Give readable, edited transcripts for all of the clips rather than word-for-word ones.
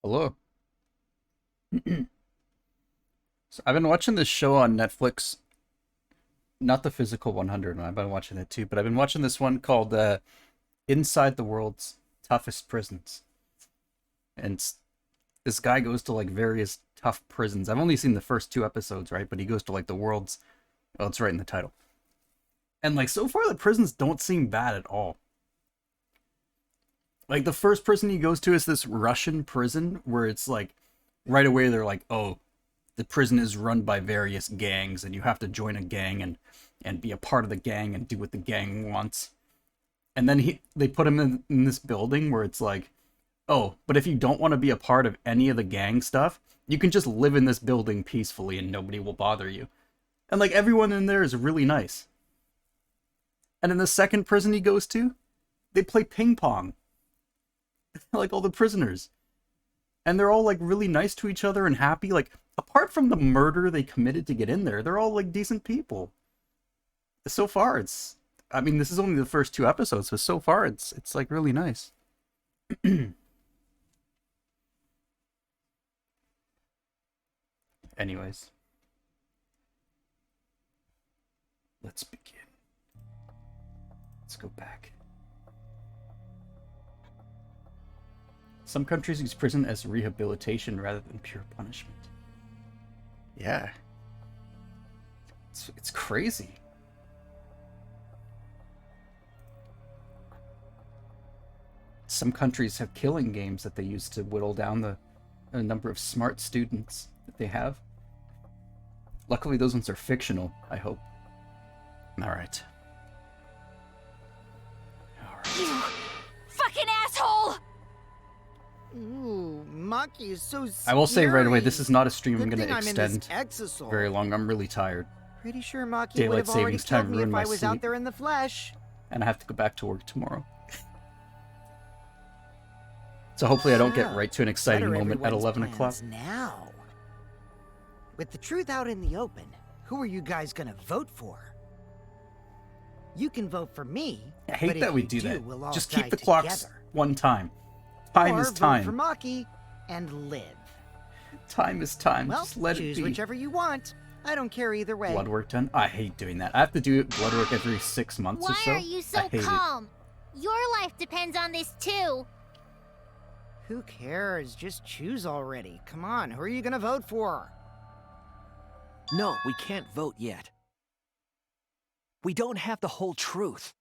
Hello. So I've been watching this show on Netflix, not the physical 100 one. I've been watching it too, but I've been watching this one called Inside the World's Toughest Prisons. And this guy goes to like various tough prisons. I've only seen the first two episodes, right? But he goes to like the world's, well, it's right in the title. And like so far the prisons don't seem bad at all. Like the first prison he goes to is this Russian prison where it's like right away they're like, "Oh, the prison is run by various gangs and you have to join a gang and be a part of the gang and do what the gang wants." And then they put him in this building where it's like, "Oh, but if you don't want to be a part of any of the gang stuff, you can just live in this building peacefully and nobody will bother you." And like everyone in there is really nice. And in the second prison he goes to, they play ping pong. Like all the prisoners. And they're all like really nice to each other and happy. Like apart from the murder they committed to get in there, they're all like decent people. So far I mean this is only the first two episodes, so far it's like really nice. Anyways, let's begin. Let's go back. Some countries use prison as rehabilitation rather than pure punishment. Yeah. It's crazy. Some countries have killing games that they use to whittle down the number of smart students that they have. Luckily, those ones are fictional, I hope. Alright. You fucking asshole! Ooh, Maki is so scary. I will say right away, this is not a stream I'm Good going to thing I'm in extend this exosol. very long. I'm really tired. Pretty sure Maki Daylight would have already savings time killed me if ruined my I was sleep. out there in the flesh. And I have to go back to work tomorrow. So hopefully I don't get right to an exciting moment at 11 o'clock. Now, with the truth out in the open, who are you guys gonna vote for? You can vote for me. I hate but that if we you do that. We'll all Just die keep the clocks together. one time. Time or is vote time. for Maki and live. Time is time. Well, Just let it choose be. whichever you want. I don't care either way. Blood work done? I hate doing that. I have to do blood work every 6 months or Why so. are you so I hate calm? Your life depends on this too. Who cares? Just choose already. Come on, who are you gonna vote for? No, we can't vote yet. We don't have the whole truth.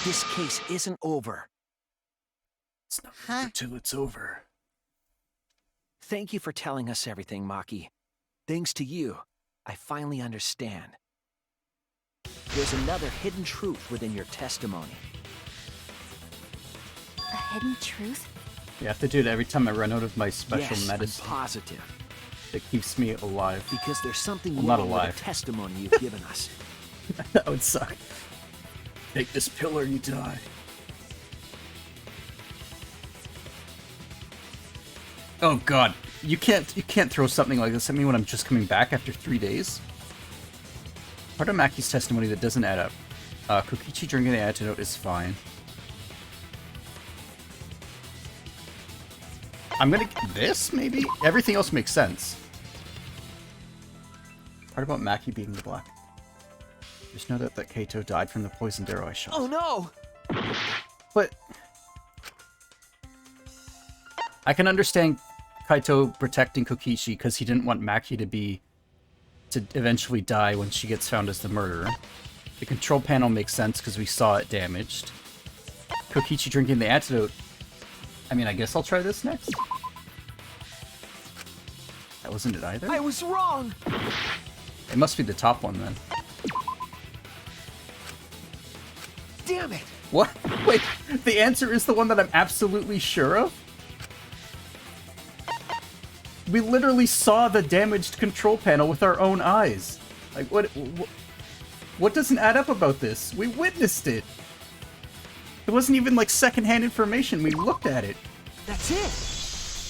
This case isn't over. It's not over till it's over. Thank you for telling us everything, Maki. Thanks to you, I finally understand. There's another hidden truth within your testimony. A hidden truth? You have to do it every time I run out of my special Yes, medicine I'm positive. that keeps me alive. Because there's something I'm not wrong with alive. the testimony you've given us. That would suck. Take this pill or you die. Oh god, you can't throw something like this at me when I'm just coming back after 3 days. Part of Maki's testimony that doesn't add up. Kokichi drinking the antidote is fine. I'm gonna this maybe? Everything else makes sense. Part about Maki being the black. Just know that Kaito died from the poisoned arrow I shot. Oh no! But I can understand Kaito protecting Kokichi because he didn't want Maki to eventually die when she gets found as the murderer. The control panel makes sense because we saw it damaged. Kokichi drinking the antidote. I mean, I guess I'll try this next. That wasn't it either? I was wrong! It must be the top one then. Damn it! What? Wait, the answer is the one that I'm absolutely sure of? We literally saw the damaged control panel with our own eyes. Like, what doesn't add up about this? We witnessed it. It wasn't even like secondhand information. We looked at it. That's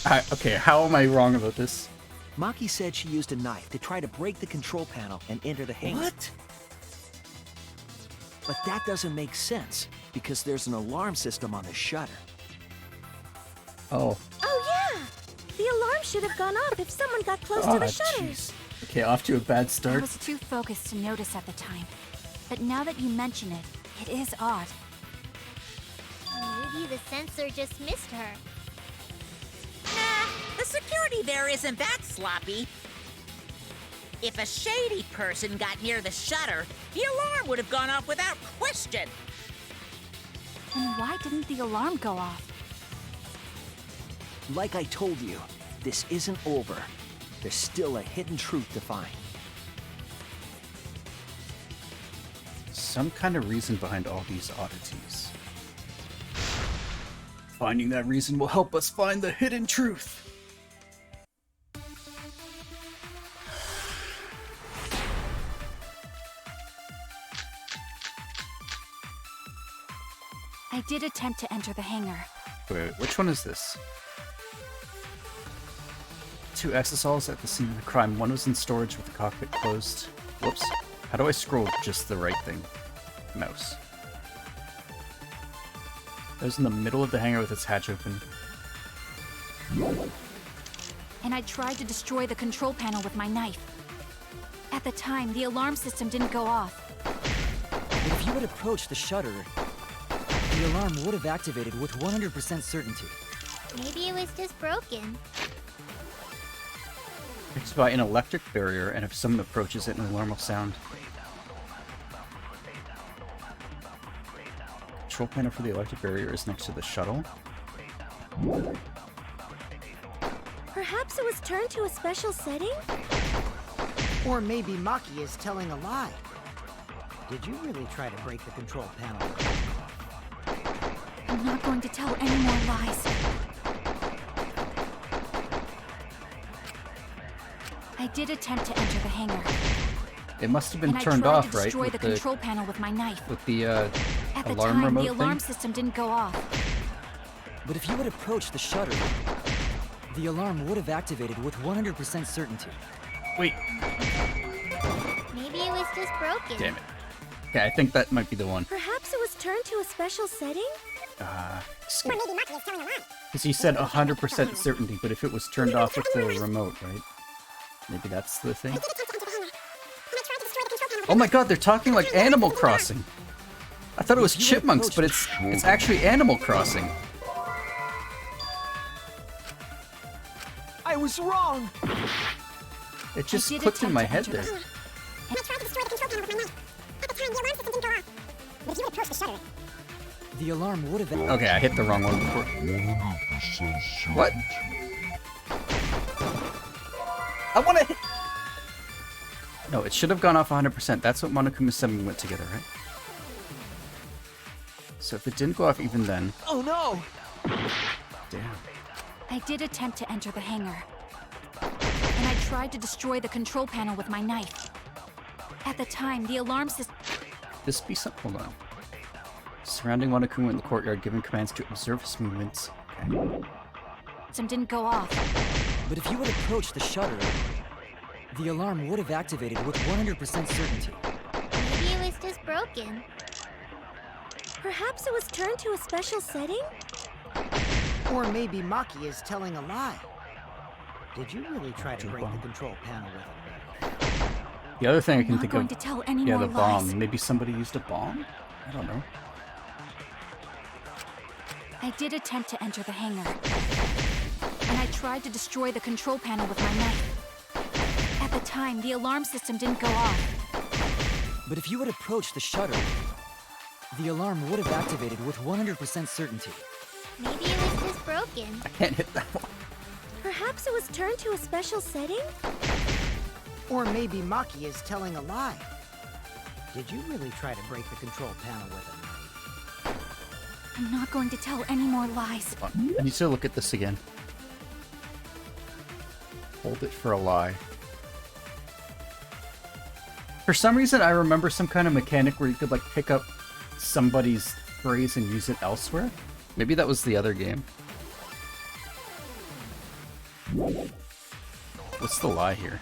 it! Okay, how am I wrong about this? Maki said she used a knife to try to break the control panel and enter the hangar. What? But that doesn't make sense, because there's an alarm system on the shutter. Oh. Oh, yeah! The alarm should have gone off if someone got close to the shutters. Jeez. Okay, off to a bad I start. was too focused to notice at the time. But now that you mention it, it is odd. Maybe the sensor just missed her. Nah, the security there isn't that sloppy. If a shady person got near the shutter, the alarm would have gone off without question. Then why didn't the alarm go off? Like I told you, this isn't over. There's still a hidden truth to find. Some kind of reason behind all these oddities. Finding that reason will help us find the hidden truth. I did attempt to enter the hangar. Wait, which one is this? 2 exosols at the scene of the crime. One was in storage with the cockpit closed. Whoops. How do I scroll just the right thing? Mouse. It was in the middle of the hangar with its hatch open. And I tried to destroy the control panel with my knife. At the time, the alarm system didn't go off. But if you had approached the shutter, the alarm would have activated with 100% certainty. Maybe it was just broken. It's by an electric barrier, and if someone approaches it, an alarm will sound. Control panel for the electric barrier is next to the shuttle. Perhaps it was turned to a special setting? Or maybe Maki is telling a lie. Did you really try to break the control panel? I'm not going to tell any more lies. I did attempt to enter the hangar. It must have been And I turned tried off, to right? destroy With the control panel with my knife. with the At the alarm time, remote the alarm thing? system didn't go off. But if you had approached the shutter, the alarm would have activated with 100% certainty. Wait, Maybe it was just broken. damn it. Okay, I think that might be the one. Perhaps it was turned to a special setting? Because you said 100% certainty, but if it was turned off with the remote, right? Maybe that's the thing? Oh my god, they're talking like Animal Crossing! I thought it was Chipmunks, but it's actually Animal Crossing. I was wrong! It just did clicked in attempt my to head enter there. the- The alarm would have... Okay, I hit the wrong one before. What? I want to hit... No, it should have gone off 100%. That's what Monokuma 7 went together, right? So if it didn't go off even then... Oh no! Damn. I did attempt to enter the hangar. And I tried to destroy the control panel with my knife. At the time, the alarm system... This be something... Hold on. Surrounding Monokuma in the courtyard, giving commands to observe his movements. Okay. didn't go off. But if you had approached the shutter, the alarm would have activated with 100% certainty. Maybe it was just broken. Perhaps it was turned to a special setting? Or maybe Maki is telling a lie. Did you really try to break the control panel with it? The other thing I can I'm not think going of... to tell any Yeah, more the bomb. lies. Maybe somebody used a bomb? I don't know. I did attempt to enter the hangar. And I tried to destroy the control panel with my knife. At the time, the alarm system didn't go off. But if you had approached the shutter, the alarm would have activated with 100% certainty. Maybe it was just broken. I can't hit that one. Perhaps it was turned to a special setting? Or maybe Maki is telling a lie. Did you really try to break the control panel with it? I'm not going to tell any more lies. I need to look at this again. Hold it for a lie. For some reason, I remember some kind of mechanic where you could, like, pick up somebody's phrase and use it elsewhere. Maybe that was the other game. What's the lie here?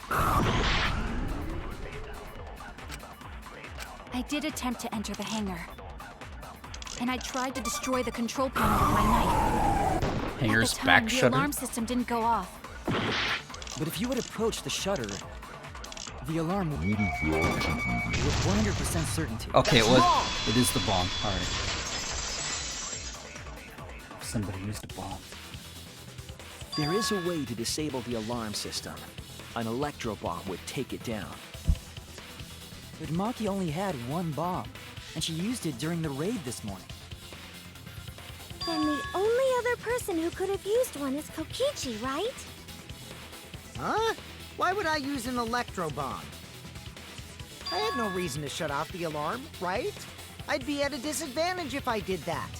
I did attempt to enter the hangar. And I tried to destroy the control panel with my knife. Hangar's At the time, back the shutter? alarm system didn't go off. But if you would approach the shutter, the alarm would with 100% certainty. Okay, That's it was. wrong. It is the bomb. Alright. Somebody used a bomb. There is a way to disable the alarm system. An electro bomb would take it down. But Maki only had one bomb, and she used it during the raid this morning. Then the only other person who could have used one is Kokichi, right? Huh? Why would I use an electro bomb? I had no reason to shut off the alarm, right? I'd be at a disadvantage if I did that.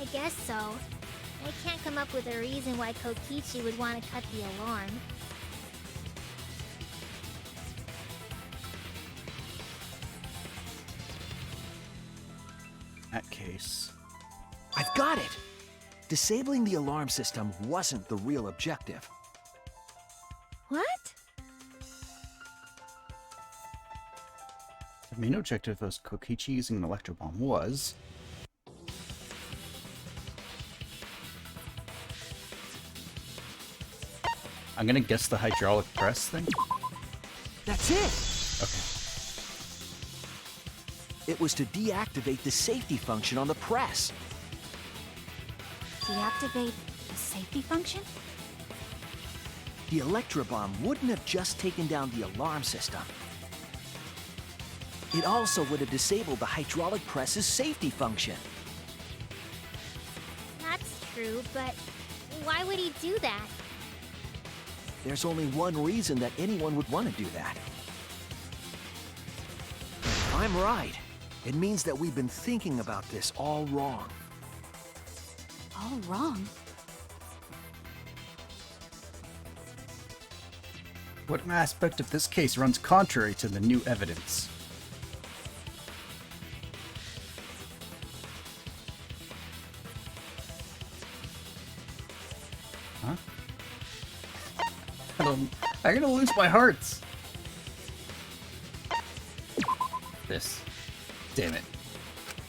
I guess so. I can't come up with a reason why Kokichi would want to cut the alarm. In that case. I've got it! Disabling the alarm system wasn't the real objective. What? The main objective of Kokichi using an electro bomb was. I'm gonna guess the hydraulic press thing. That's it! Okay. It was to deactivate the safety function on the press. Deactivate the safety function? The electro bomb wouldn't have just taken down the alarm system. It also would have disabled the hydraulic press's safety function. That's true, but why would he do that? There's only one reason that anyone would want to do that. If I'm right, it means that we've been thinking about this all wrong. All wrong. What aspect of this case runs contrary to the new evidence? Huh? I'm gonna lose my hearts. This. Damn it.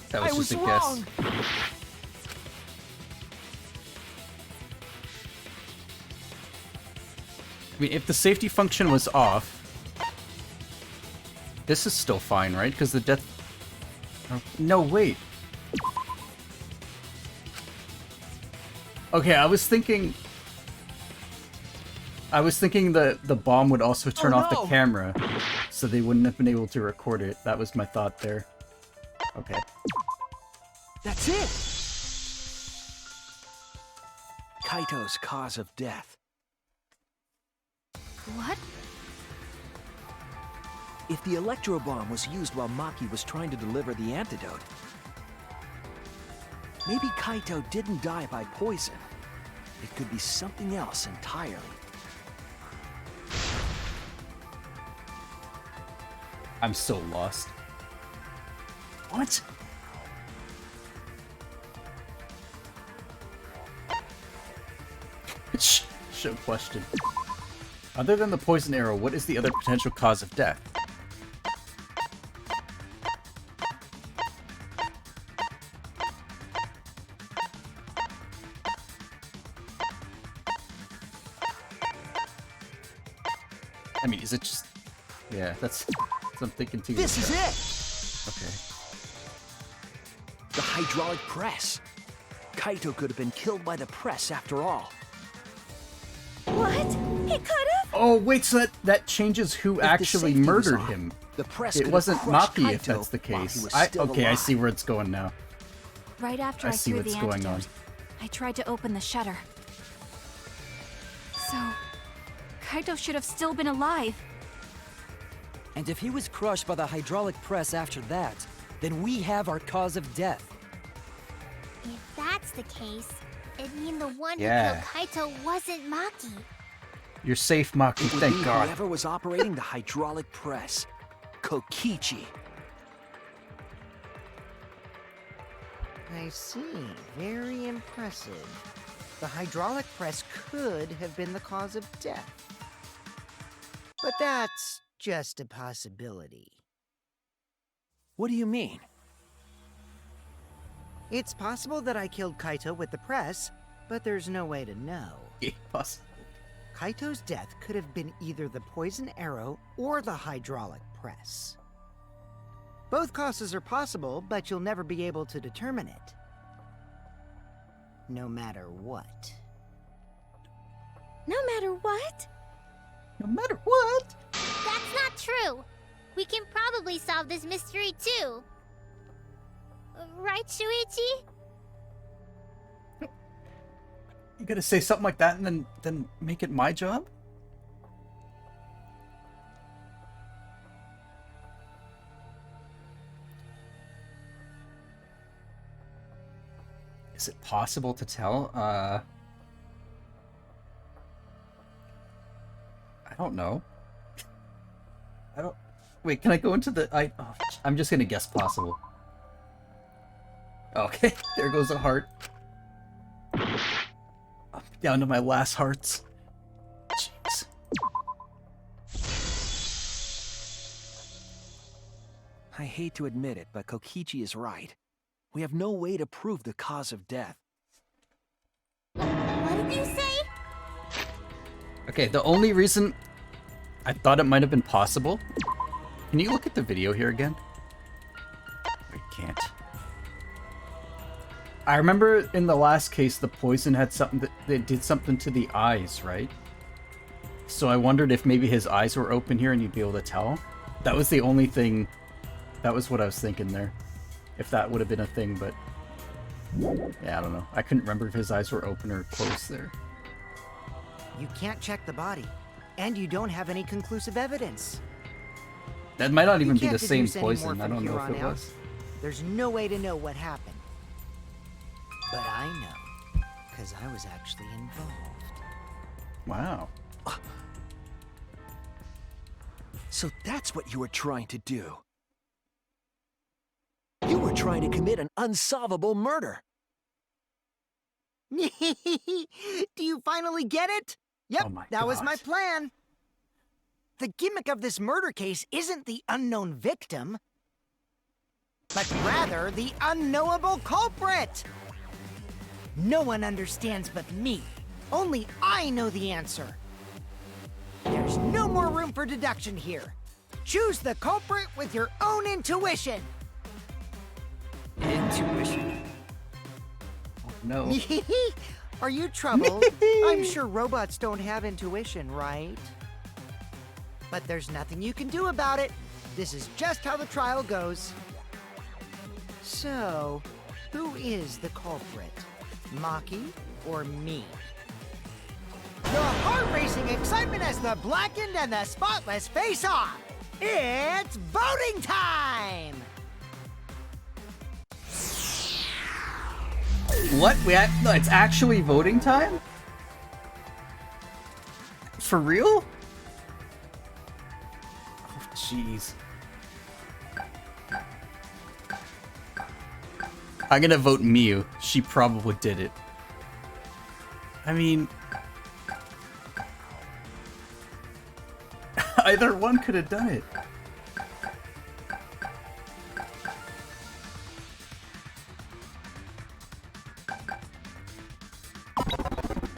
That was just a guess. I mean, if the safety function was off, this is still fine, right? Because the death... Oh, no, wait. Okay, I was thinking the bomb would also turn off the camera, so they wouldn't have been able to record it. That was my thought there. Okay. That's it! Kaito's cause of death. What? If the electro bomb was used while Maki was trying to deliver the antidote, maybe Kaito didn't die by poison. It could be something else entirely. I'm so lost. What? Show question. Other than the poison arrow, what is the other potential cause of death? I mean, is it just... Yeah, that's what I'm thinking too. This is it! Okay. The hydraulic press. Kaito could have been killed by the press after all. What? He could have? Oh, wait, so that changes who If the actually safety was murdered off, him. The press It could have wasn't crushed Maki if Kaito that's the while he case. was I still I alive. see where it's going now. Right after I I see threw what's the going antidote, on. I tried to open the shutter. So, Kaito should have still been alive. And if he was crushed by the hydraulic press after that, then we have our cause of death. If that's the case, it'd mean the one Yeah. who killed Kaito wasn't Maki. You're safe, Maki, It would thank be God. whoever was operating the hydraulic press. Kokichi. I see. Very impressive. The hydraulic press could have been the cause of death. But that's just a possibility. What do you mean? It's possible that I killed Kaito with the press, but there's no way to know. Possible. Kaito's death could have been either the poison arrow or the hydraulic press. Both causes are possible, but you'll never be able to determine it. No matter what. No matter what? No matter what. That's not true. We can probably solve this mystery too. Right, Shuichi? You gotta say something like that and then make it my job? Is it possible to tell? I don't know. I don't... Wait, can I go into the... I'm just gonna guess possible. Okay, there goes a heart. I'm down to my last hearts. Jeez. I hate to admit it, but Kokichi is right. We have no way to prove the cause of death. What did you say? Okay, the only reason I thought it might have been possible... Can you look at the video here again? I can't. I remember in the last case, the poison had something that they did something to the eyes, right? So I wondered if maybe his eyes were open here and you'd be able to tell. That was the only thing. That was what I was thinking there. If that would have been a thing, but yeah, I don't know. I couldn't remember if his eyes were open or closed there. You can't check the body, and you don't have any conclusive evidence. That might not You even be can't the same deduce any more poison. I from don't know here if on it out. was. There's no way to know what happened. But I know, because I was actually involved. Wow. So that's what you were trying to do. You were trying to commit an unsolvable murder. Do you finally get it? Yep, Oh my that was my God. plan. The gimmick of this murder case isn't the unknown victim, but rather the unknowable culprit. No one understands but me. Only I know the answer. There's no more room for deduction here. Choose the culprit with your own intuition. Intuition? Oh, no. Are you troubled? I'm sure robots don't have intuition, right? But there's nothing you can do about it. This is just how the trial goes. So, who is the culprit? Maki or me? The heart-racing excitement as the blackened and the spotless face off. It's voting time! What? No, it's actually voting time? For real? Oh, jeez. I'm gonna vote Miyu. She probably did it. I mean... either one could have done it.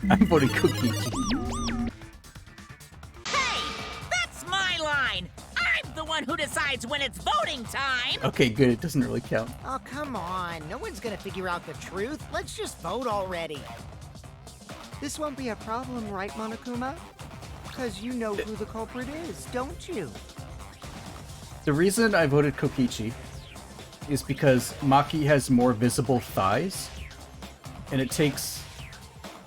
I'm voting Kokichi. Hey, that's my line. I'm the one who decides when it's voting time. Okay, good. It doesn't really count. Oh, come on. No one's gonna figure out the truth. Let's just vote already. This won't be a problem, right, Monokuma? Because you know who the culprit is, don't you? The reason I voted Kokichi is because Maki has more visible thighs, and it takes...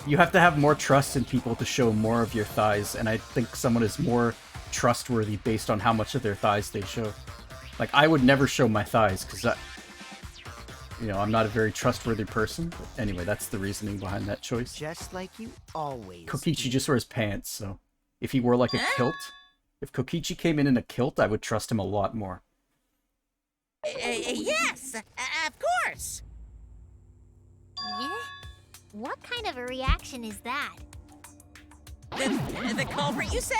You have to have more trust in people to show more of your thighs, and I think someone is more trustworthy based on how much of their thighs they show. Like, I would never show my thighs, because I'm not a very trustworthy person. But anyway, that's the reasoning behind that choice. Just like you always Kokichi do. just wears pants, so... If he wore, like, a kilt... If Kokichi came in a kilt, I would trust him a lot more. Yes, of course. Yeah? What kind of a reaction is that? The culprit, you say?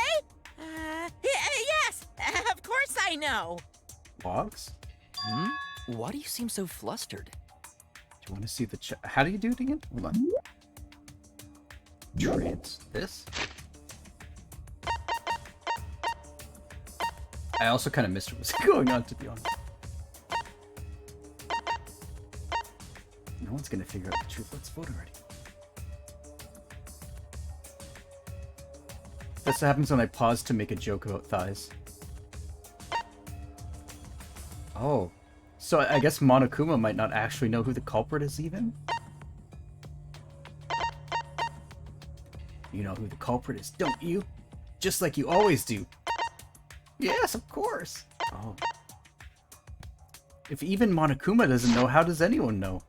Yes, of course I know. Logs? Hmm? Why do you seem so flustered? you want to see the how do you do it again? Hold on. This? I also kind of missed what was going on, to be honest. No one's gonna figure out the truth. Let's vote already. That's what happens when I pause to make a joke about thighs. Oh. So I guess Monokuma might not actually know who the culprit is even? You know who the culprit is, don't you? Just like you always do. Yes, of course. Oh. If even Monokuma doesn't know, how does anyone know?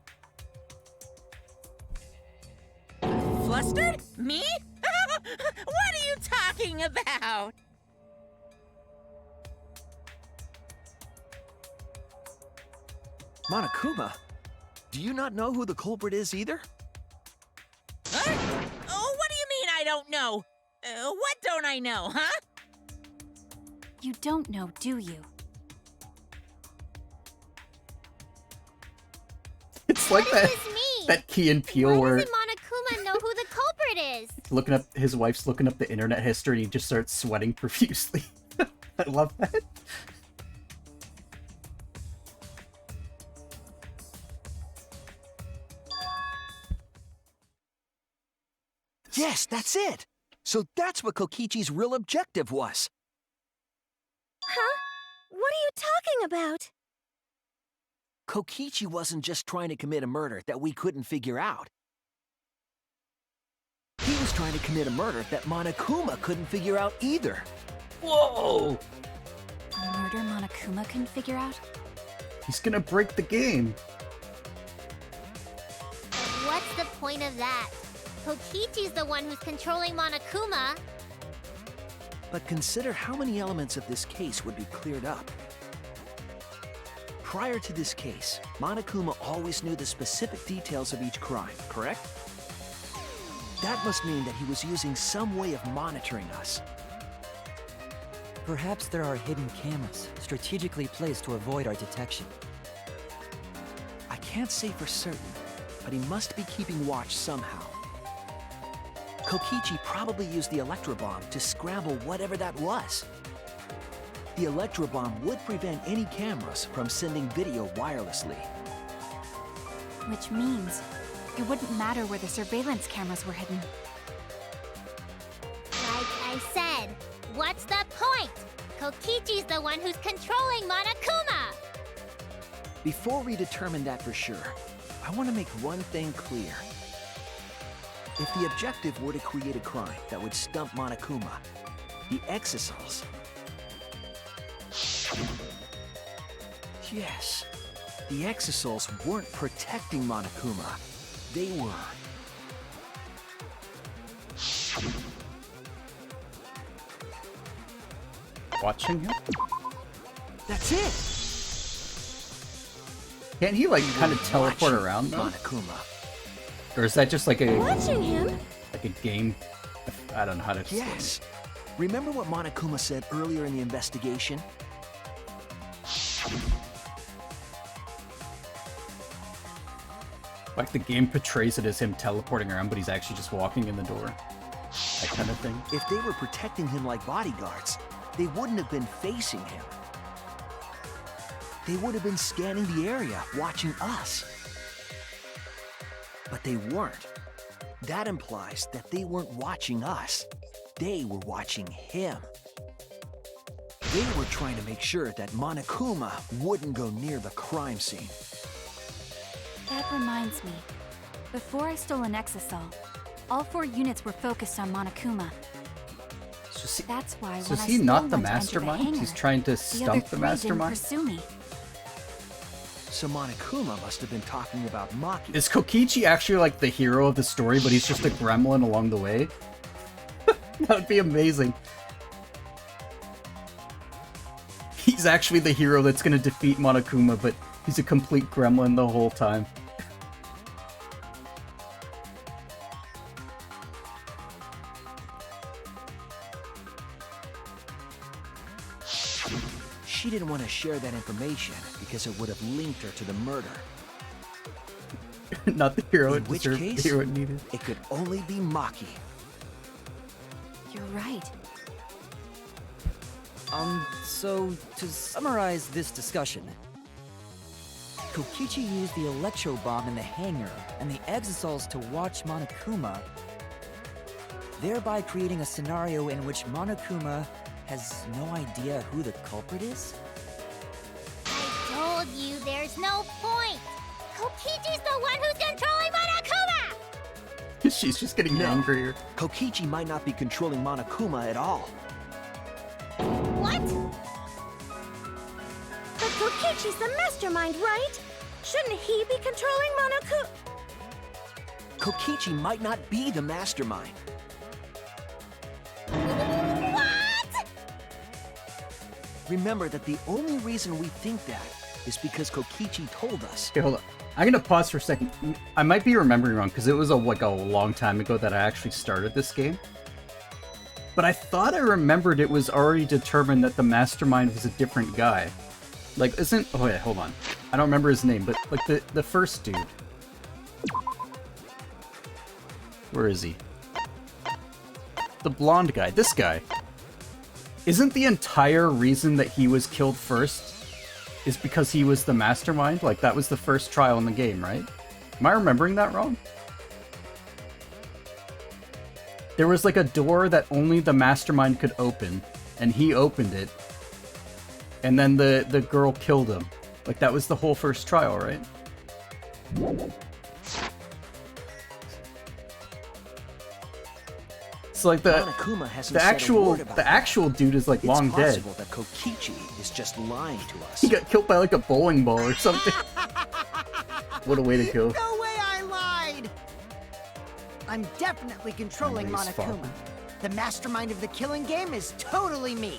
Flustered? Me? What are you talking about? Monokuma, do you not know who the culprit is either? Huh? Oh, what do you mean I don't know? What don't I know, huh? You don't know, do you? It's like What that does this mean? that Key and Peele Why where doesn't Monokuma know who the culprit is? looking up his wife's looking up the internet history and he just starts sweating profusely. I love that. Yes, that's it! So that's what Kokichi's real objective was. Huh? What are you talking about? Kokichi wasn't just trying to commit a murder that we couldn't figure out. He was trying to commit a murder that Monokuma couldn't figure out either. Whoa! A murder Monokuma couldn't figure out? He's gonna break the game. What's the point of that? Kokichi's the one who's controlling Monokuma. But consider how many elements of this case would be cleared up. Prior to this case, Monokuma always knew the specific details of each crime, correct? That must mean that he was using some way of monitoring us. Perhaps there are hidden cameras strategically placed to avoid our detection. I can't say for certain, but he must be keeping watch somehow. Kokichi probably used the Electro-Bomb to scramble whatever that was. The Electro-Bomb would prevent any cameras from sending video wirelessly. Which means it wouldn't matter where the surveillance cameras were hidden. Like I said, what's the point? Kokichi's the one who's controlling Monokuma! Before we determine that for sure, I want to make one thing clear. If the objective were to create a crime that would stump Monokuma, the exosols... Yes, the exosols weren't protecting Monokuma. They were... Watching him? That's it! Can't he like kind of teleport Watching around though? Monokuma. Or is that just like a Watching him? game? I don't know how to explain it. Yes. Remember what Monokuma said earlier in the investigation? Like the game portrays it as him teleporting around, but he's actually just walking in the door. That kind of thing. If they were protecting him like bodyguards, they wouldn't have been facing him. They would have been scanning the area, watching us. But they weren't. That implies that they weren't watching us. They were watching him. They were trying to make sure that Monokuma wouldn't go near the crime scene. That reminds me. Before I stole an exosol, all 4 units were focused on Monokuma. So That's why is when I he stole not one the to enter mastermind? hangar, He's trying to the other stump the 3 mastermind? didn't pursue me. So Monokuma must have been talking about Maki. Is Kokichi actually like the hero of the story, but he's just a gremlin along the way? That would be amazing. He's actually the hero that's gonna defeat Monokuma, but he's a complete gremlin the whole time. She didn't want to share that information because it would have linked her to the murder. Not the hero In it which deserved, case, the hero it needed. it could only be Maki. You're right. So to summarize this discussion, Kokichi used the electro bomb in the hangar and the exosols to watch Monokuma, thereby creating a scenario in which Monokuma has no idea who the culprit is? I told you there's no point. Kokichi's the one who's controlling Monokuma! She's just getting No. angrier. Kokichi might not be controlling Monokuma at all. What? But Kokichi's the mastermind, right? Shouldn't he be controlling Monokuma? Kokichi might not be the mastermind. What? Remember that the only reason we think that is because Kokichi told us. Okay, hold on. I'm gonna pause for a second. I might be remembering wrong because it was like a long time ago that I actually started this game. But I thought I remembered it was already determined that the mastermind was a different guy. Like, isn't... Oh, wait, hold on. I don't remember his name, but, like, the first dude. Where is he? The blonde guy. This guy. Isn't the entire reason that he was killed first is because he was the mastermind? Like, that was the first trial in the game, right? Am I remembering that wrong? There was like a door that only the mastermind could open, and he opened it, and then the girl killed him. Like, that was the whole first trial, right? So like Monokuma hasn't the said a actual word about the that. actual dude is like It's long dead. possible that Kokichi is just lying to us. He got killed by like a bowling ball or something. What a way to go. No way I lied! I'm definitely controlling Memory's Monokuma. foggy. The mastermind of the killing game is totally me.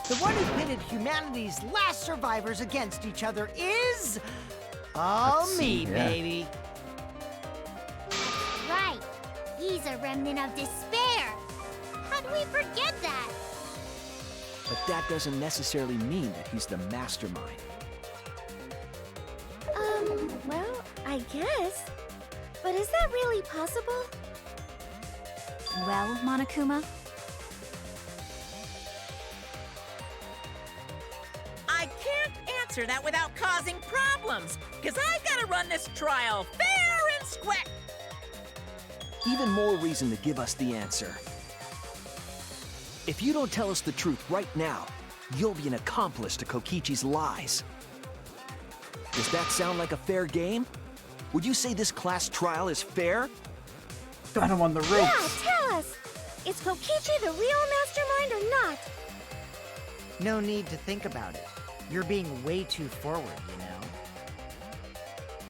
The one who pitted humanity's last survivors against each other is... all Let's me, see, yeah. baby. Right. He's a remnant of despair. How'd we forget that? But that doesn't necessarily mean that he's the mastermind. Well, I guess. But is that really possible? Well, Monokuma, I can't answer that without causing problems, because I've got to run this trial fair and square. Even more reason to give us the answer. If you don't tell us the truth right now, you'll be an accomplice to Kokichi's lies. Does that sound like a fair game? Would you say this class trial is fair? Got him on the Yeah, ropes. tell us! Is Kokichi the real mastermind or not? No need to think about it. You're being way too forward, you know?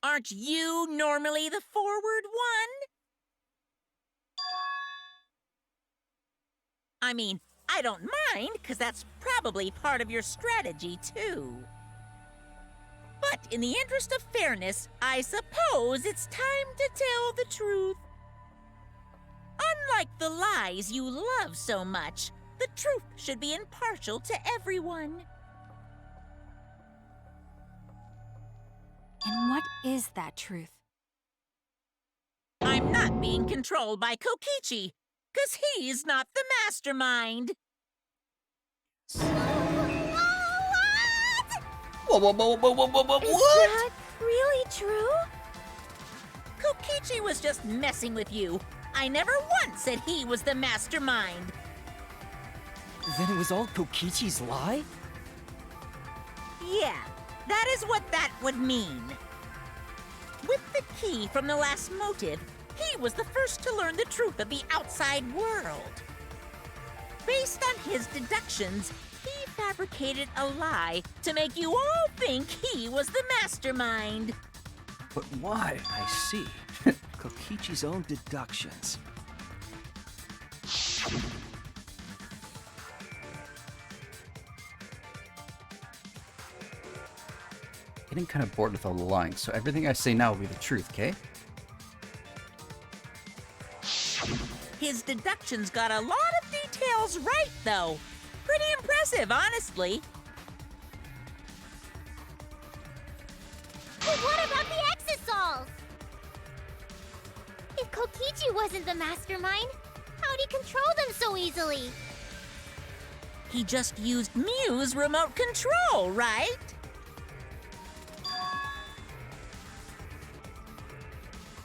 Aren't you normally the forward one? I mean, I don't mind, because that's probably part of your strategy, too. But in the interest of fairness, I suppose it's time to tell the truth. Unlike the lies you love so much, the truth should be impartial to everyone. and what is that truth? I'm not being controlled by Kokichi, because he's not the mastermind. Is that really true? Kokichi was just messing with you. I never once said he was the mastermind. Then it was all Kokichi's lie? Yeah, that is what that would mean. With the key from the last motive, he was the first to learn the truth of the outside world. Based on his deductions, he fabricated a lie to make you all think he was the mastermind. But why? I see. Kokichi's own deductions. Getting kind of bored with all the lying, so everything I say now will be the truth, okay? His deductions got a lot of details right, though. Pretty impressive, honestly. But what about the exosols? Kokichi wasn't the mastermind. How'd he control them so easily? He just used Mew's remote control, right?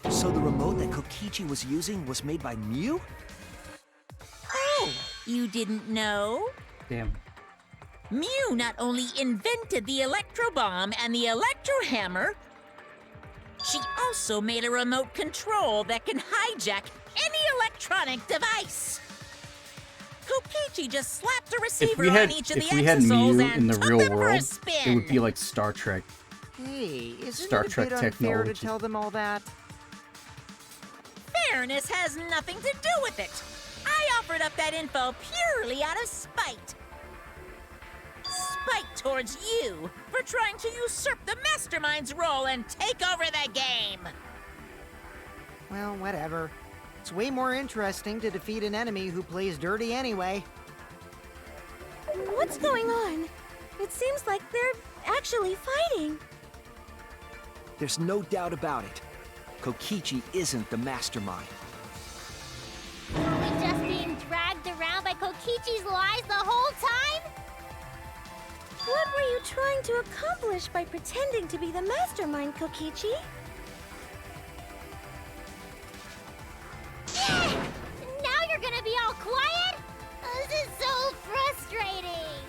So the remote that Kokichi was using was made by Mew? Oh, you didn't know? Damn. Mew not only invented the electro bomb and the electro hammer, she also made a remote control that can hijack any electronic device. Kokichi just slapped a receiver on each of the if we had exosoles Mew and in the took real them for a world, spin. it would be like Star Trek. Hey, isn't Star it a Trek bit unfair to technology. tell them all that? Fairness has nothing to do with it. I offered up that info purely out of spite. Spite towards you for trying to usurp the mastermind's role and take over the game. Well, whatever. It's way more interesting to defeat an enemy who plays dirty anyway. What's going on? It seems like they're actually fighting. There's no doubt about it. Kokichi isn't the mastermind. Were we just being dragged around by Kokichi's lies the whole time? What were you trying to accomplish by pretending to be the mastermind, Kokichi? Yeah! Now you're gonna be all quiet? This is so frustrating.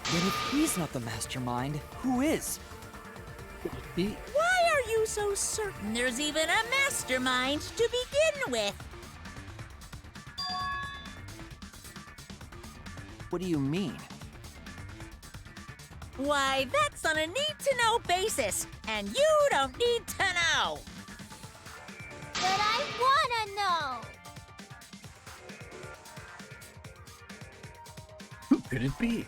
Then if he's not the mastermind, who is? He, Why are you so certain there's even a mastermind to begin with? What do you mean? Why, that's on a need-to-know basis, and you don't need to know. But I wanna know. who could it be?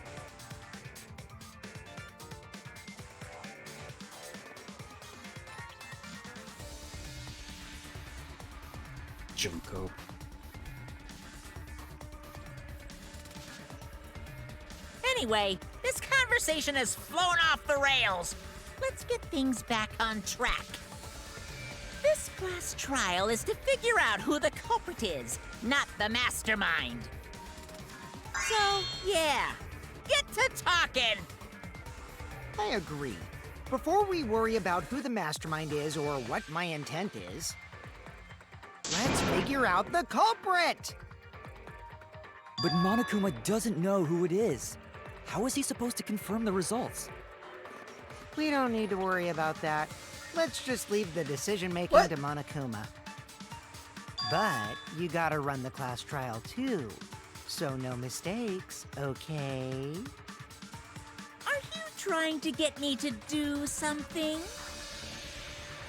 Junko. Anyway, this conversation has flown off the rails. Let's get things back on track. This class trial is to figure out who the culprit is, not the mastermind. So, yeah, get to talking. I agree. Before we worry about who the mastermind is or what my intent is, let's figure out the culprit! But Monokuma doesn't know who it is. How is he supposed to confirm the results? We don't need to worry about that. Let's just leave the decision-making What? to Monokuma. But you gotta run the class trial too, so no mistakes, okay? Are you trying to get me to do something?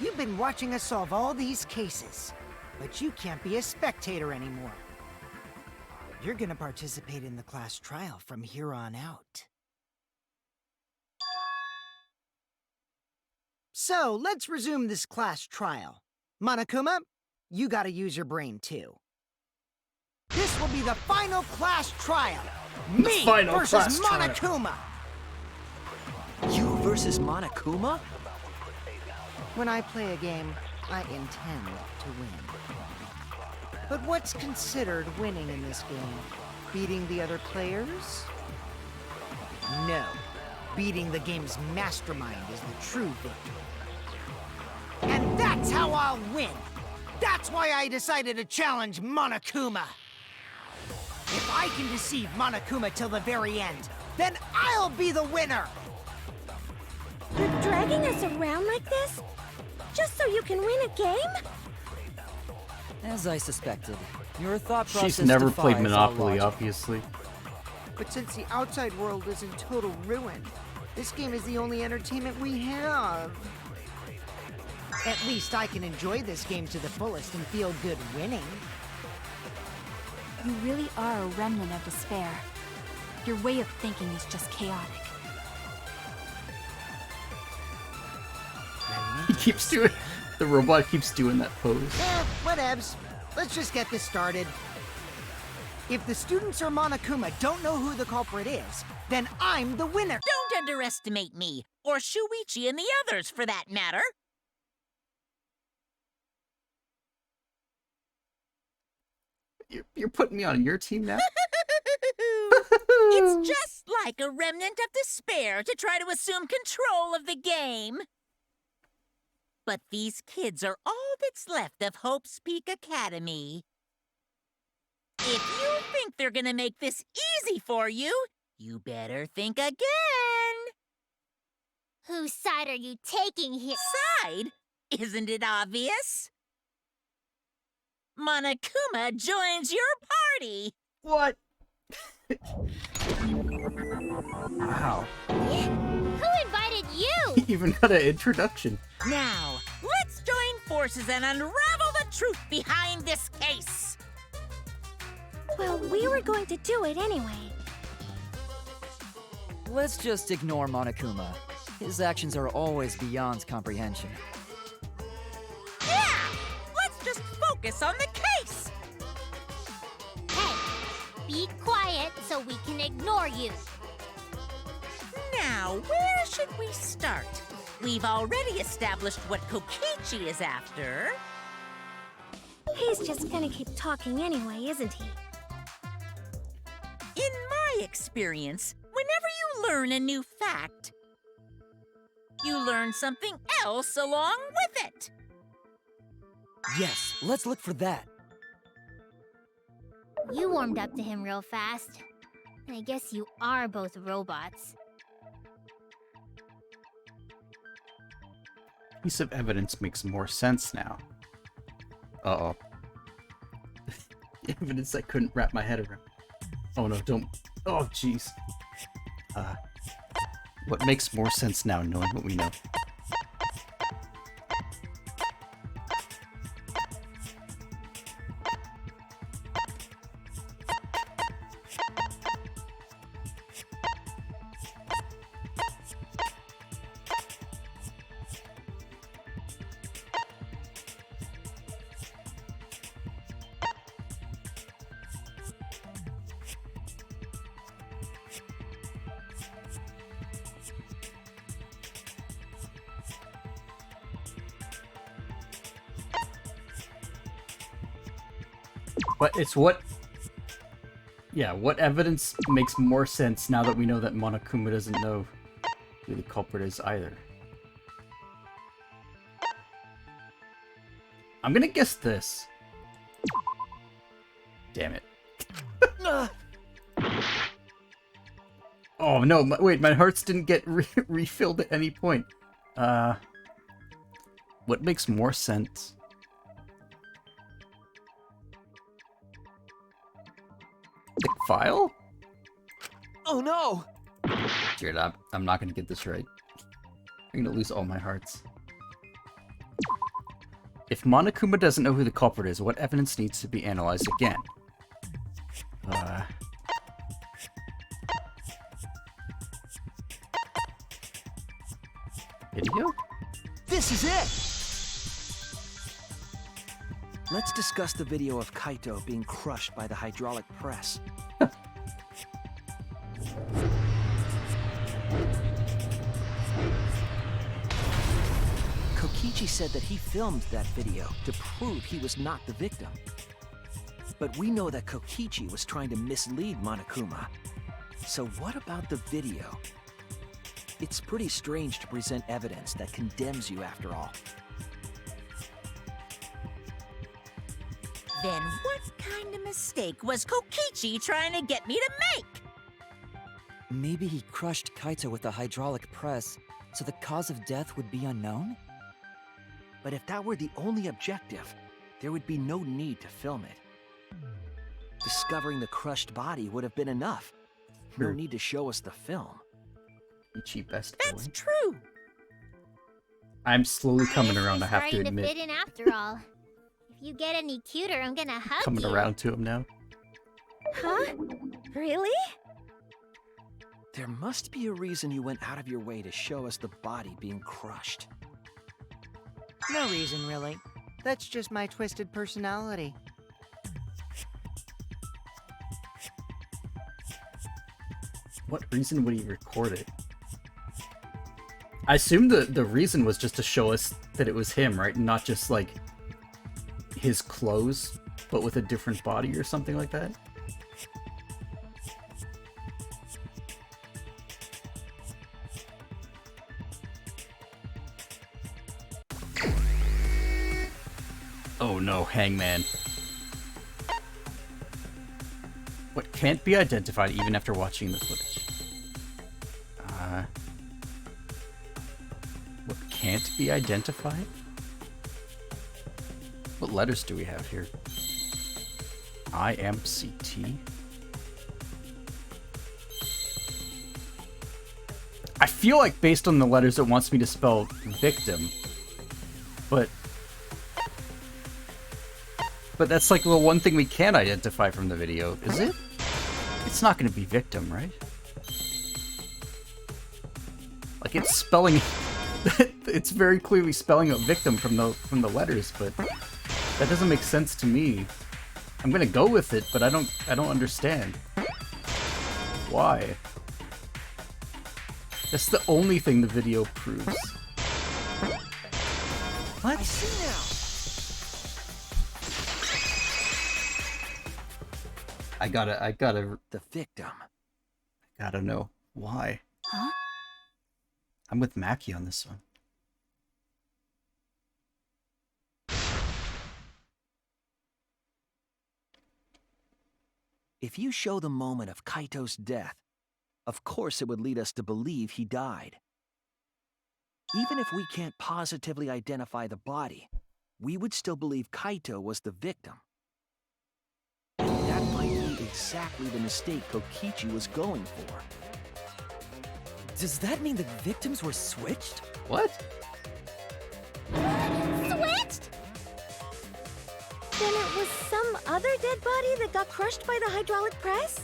You've been watching us solve all these cases, but you can't be a spectator anymore. You're gonna participate in the class trial from here on out. So, let's resume this class trial. Monokuma, you gotta use your brain too. This will be the final class trial! Me final versus class trial. Monokuma! You versus Monokuma? When I play a game, I intend to win. But what's considered winning in this game? Beating the other players? No. Beating the game's mastermind is the true victory. And that's how I'll win! That's why I decided to challenge Monokuma! If I can deceive Monokuma till the very end, then I'll be the winner! You're dragging us around like this? Just so you can win a game? As I suspected, your thought process She's never played defies all Monopoly, logic. obviously. But since the outside world is in total ruin, this game is the only entertainment we have. At least I can enjoy this game to the fullest and feel good winning. You really are a remnant of despair. Your way of thinking is just chaotic. He keeps doing. The robot keeps doing that pose. Whatevs. Let's just get this started. If the students or Monokuma don't know who the culprit is, then I'm the winner. Don't underestimate me, or Shuichi and the others for that matter. You're putting me on your team now? It's just like a remnant of despair to try to assume control of the game. But these kids are all that's left of Hope's Peak Academy. If you think they're gonna make this easy for you, you better think again. Whose side are you taking here? Side? Isn't it obvious? Monokuma joins your party. What? Wow. Who invited you? He even got an introduction. Now, let's join forces and unravel the truth behind this case. Well, we were going to do it anyway. Let's just ignore Monokuma. His actions are always beyond comprehension. Yeah! Let's just focus on the case. Hey, be quiet so we can ignore you. Now, where should we start? We've already established what Kokichi is after. He's just gonna keep talking anyway, isn't he? In my experience, whenever you learn a new fact, you learn something else along with it. Yes, let's look for that. You warmed up to him real fast. I guess you are both robots. Piece of evidence makes more sense now. Uh-oh. Evidence I couldn't wrap my head around. Oh no, don't. Oh, jeez. What makes more sense now, knowing what we know? But it's what... Yeah, what evidence makes more sense now that we know that Monokuma doesn't know who the culprit is either? I'm gonna guess this. Damn it. Oh no, wait, my hearts didn't get refilled at any point. What makes more sense? The file? Oh no! Dude, I'm not gonna get this right. I'm gonna lose all my hearts. If Monokuma doesn't know who the culprit is, what evidence needs to be analyzed again? Video? This is it! Let's discuss the video of Kaito being crushed by the hydraulic press. Kokichi said that he filmed that video to prove he was not the victim. But we know that Kokichi was trying to mislead Monokuma. So what about the video? It's pretty strange to present evidence that condemns you after all. Then what kind of mistake was Kokichi trying to get me to make? Maybe he crushed Kaito with a hydraulic press, so the cause of death would be unknown? But if that were the only objective, there would be no need to film it. Discovering the crushed body would have been enough. No True. need to show us the film. Ichi best That's boy. true. I'm slowly coming Guess around, we're I have to starting admit. fit in after all. If you get any cuter, I'm gonna hug Coming you. around to him now. Huh? Really? There must be a reason you went out of your way to show us the body being crushed. No reason, really. That's just my twisted personality. What reason would he record it? I assume the reason was just to show us that it was him, right? Not just, like, his clothes but with a different body or something like that. Oh no, Hangman. What can't be identified even after watching the footage? What can't be identified? What letters do we have here? IMCT? I feel like based on the letters it wants me to spell victim, but that's like the one thing we can identify from the video, is it? It's not going to be victim, right? Like it's spelling, it's very clearly spelling out victim from the letters, but that doesn't make sense to me. I'm gonna go with it, but I don't understand why. That's the only thing the video proves. What? I see now. I gotta The victim. know why. Huh? I'm with Mackie on this one. If you show the moment of Kaito's death, of course it would lead us to believe he died. Even if we can't positively identify the body, we would still believe Kaito was the victim. And that might be exactly the mistake Kokichi was going for. Does that mean the victims were switched? What? Switched? Then it was some other dead body that got crushed by the hydraulic press?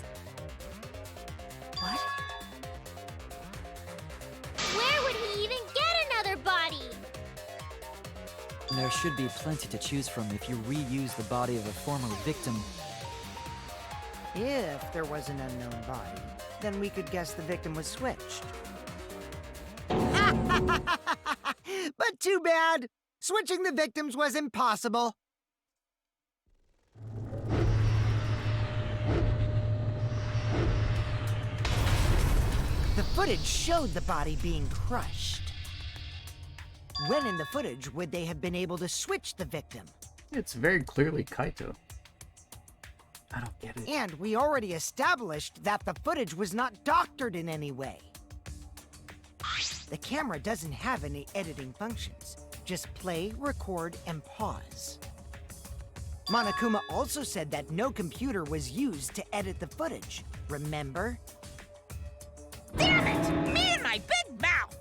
What? Where would he even get another body? There should be plenty to choose from if you reuse the body of a former victim. If there was an unknown body, then we could guess the victim was switched. But too bad! Switching the victims was impossible. The footage showed the body being crushed. When in the footage would they have been able to switch the victim? It's very clearly Kaito. I don't get it. And we already established that the footage was not doctored in any way. The camera doesn't have any editing functions. Just play, record, and pause. Monokuma also said that no computer was used to edit the footage. Remember? Damn it! Me and my big mouth!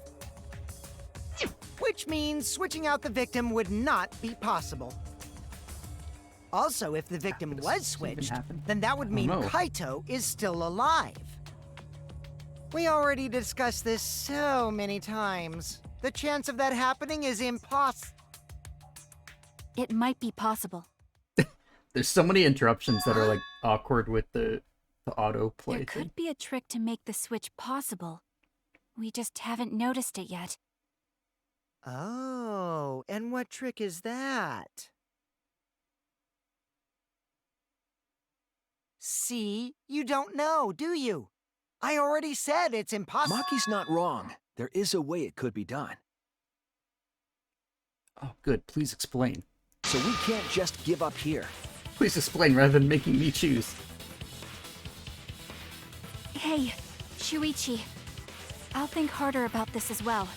Which means switching out the victim would not be possible. Also, if the victim Could this was even switched, happen? then that would mean know. Kaito is still alive. We already discussed this so many times. The chance of that happening is impossible. It might be possible. There's so many interruptions that are like awkward with the autoplay There thing. could be a trick to make the switch possible. We just haven't noticed it yet. Oh, and what trick is that? See, you don't know, do you? I already said it's impossible. Maki's not wrong. There is a way it could be done. Oh, good. Please explain. So we can't just give up here. Please explain rather than making me choose. Hey, Shuichi. I'll think harder about this as well.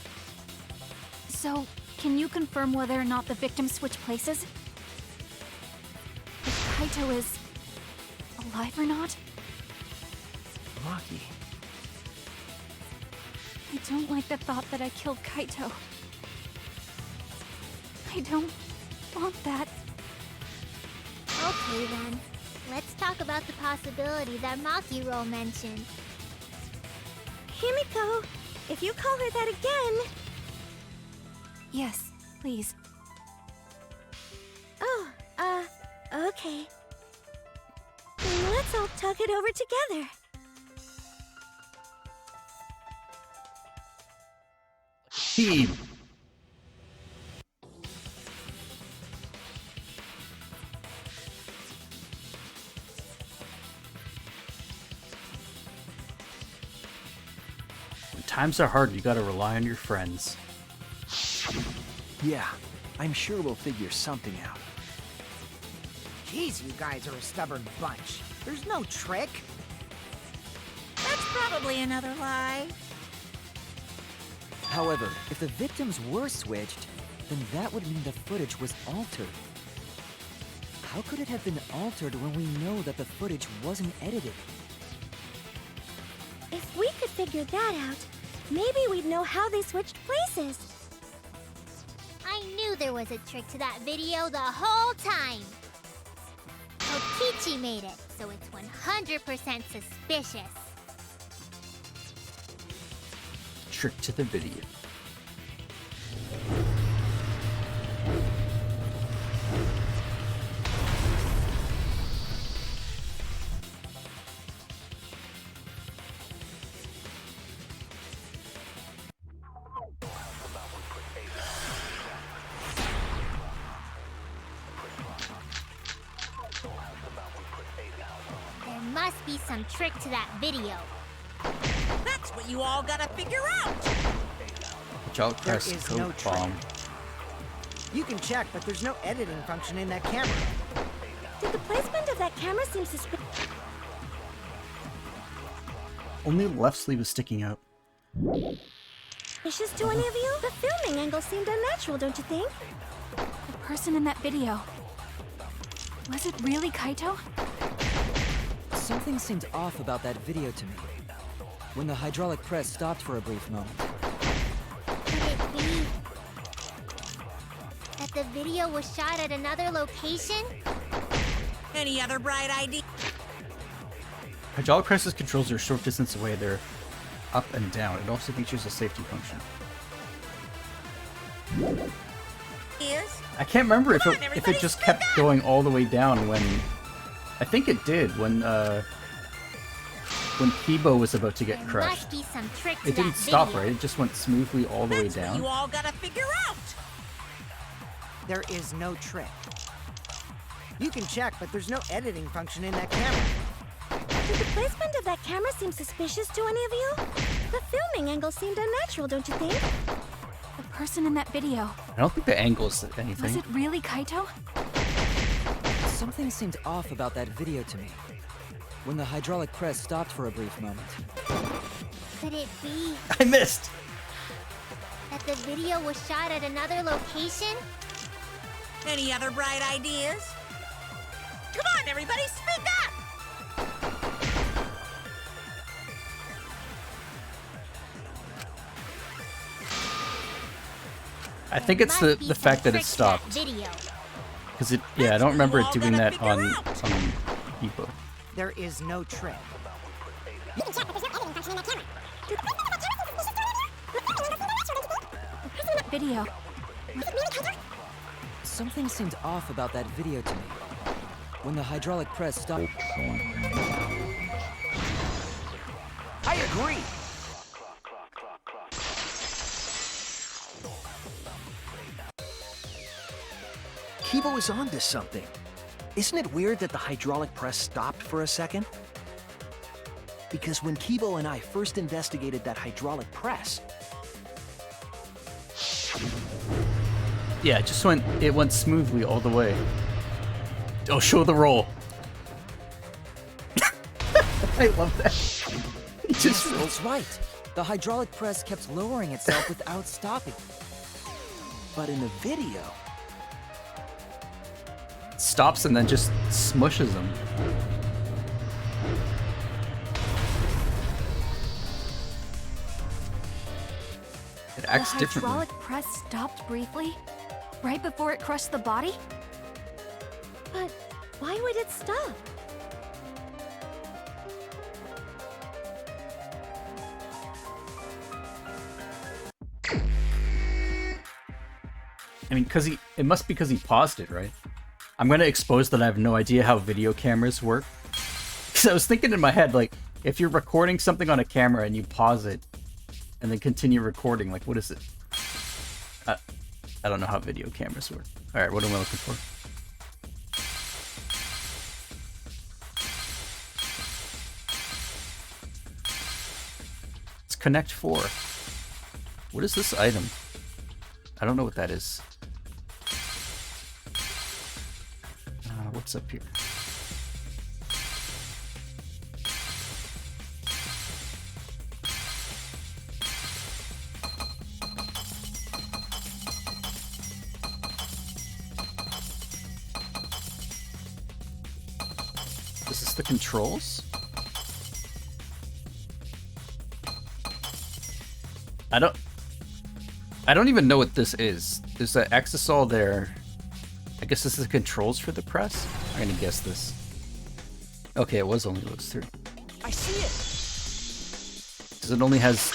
So, can you confirm whether or not the victims switch places? If Kaito is alive or not? Maki. I don't like the thought that I killed Kaito. I don't want that. Okay then. Let's talk about the possibility that Makiro mentioned. Himiko, if you call her that again... Yes, please. Oh, okay. Then let's all talk it over together. Team. Times are hard, you gotta rely on your friends. Yeah, I'm sure we'll figure something out. Jeez, you guys are a stubborn bunch. There's no trick. That's probably another lie. However, if the victims were switched, then that would mean the footage was altered. How could it have been altered when we know that the footage wasn't edited? If we could figure that out, maybe we'd know how they switched places. I knew there was a trick to that video the whole time. Kokichi made it, so it's 100% suspicious. Trick to the video. There must be some trick to that video. That's what you all gotta figure out. Child There press is code no trick. bomb. You can check, but there's no editing function in that camera. Did the placement of that camera seem suspicious? Only the left sleeve is sticking out. Suspicious to any of you? The filming angle seemed unnatural, don't you think? The person in that video. Was it really Kaito? Something seemed off about that video to me. When the hydraulic press stopped for a brief moment. Could it be that the video was shot at another location? Any other bright idea? Hydraulic presses controls are a short distance away. They're up and down. It also features a safety function. Is I can't remember if Come it on, if it everybody, just speak kept up! going all the way down when I think it did when Kibo was about to get There crushed. must be some trick to It didn't that stop, video. right? It just went smoothly all the way That's what down. you all gotta figure out. There is no trick. You can check, but there's no editing function in that camera. Did the placement of that camera seem suspicious to any of you? The filming angle seemed unnatural, don't you think? The person in that video. I don't think the angle is Was anything. it really Kaito? Something seemed off about that video to me. When the hydraulic press stopped for a brief moment. Could it be I missed. that the video was shot at another location? Any other bright ideas? Come on, everybody, speak up! I think it's the fact that it stopped. Video. Because it, yeah, I don't remember it doing that on Kibo. There is no trick. Video. Something seemed off about that video to me. When the hydraulic press stopped. I agree. Kibo is onto something. Isn't it weird that the hydraulic press stopped for a second? Because when Kibo and I first investigated that hydraulic press, Yeah, it went smoothly all the way. Oh, show the roll. I love that. He just rolls. That's right. The hydraulic press kept lowering itself without stopping. but in the video, Stops and then just smushes him. It acts The differently. hydraulic press stopped briefly, right before it crushed the body? But why would it stop? I mean, it must be because he paused it, right? I'm gonna expose that I have no idea how video cameras work. Because I was thinking in my head, like, if you're recording something on a camera and you pause it, and then continue recording, like, what is it? I don't know how video cameras work. Alright, what am I looking for? It's Connect 4. What is this item? I don't know what that is. What's up here? Is this the controls? I don't even know what this is. There's an exisal there. I guess this is the controls for the press? I'm gonna guess this. Okay, it was only those three. I see it! Because it only has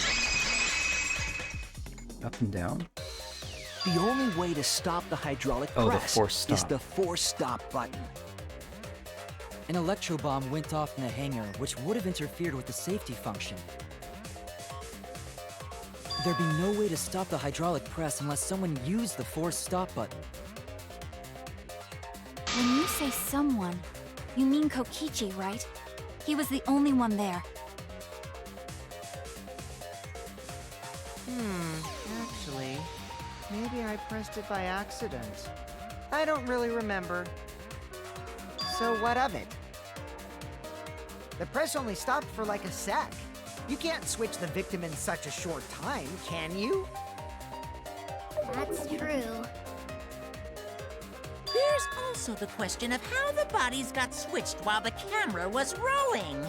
up and down? The only way to stop the hydraulic Oh, the press force stop. is the force stop button. An electro bomb went off in the hangar, which would have interfered with the safety function. There'd be no way to stop the hydraulic press unless someone used the force stop button. When you say someone, you mean Kokichi, right? He was the only one there. Actually, maybe I pressed it by accident. I don't really remember. So what of it? The press only stopped for like a sec. You can't switch the victim in such a short time, can you? That's true. There's also the question of how the bodies got switched while the camera was rolling.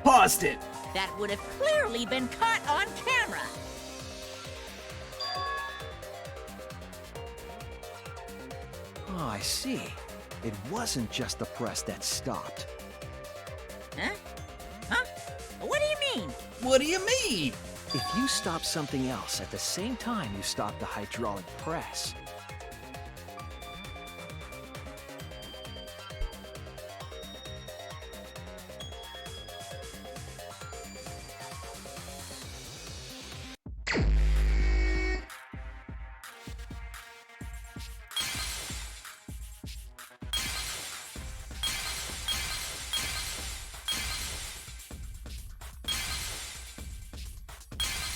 Paused it! That would have clearly been caught on camera. Oh, I see. It wasn't just the press that stopped. Huh? Huh? What do you mean? What do you mean? If you stop something else at the same time you stop the hydraulic press,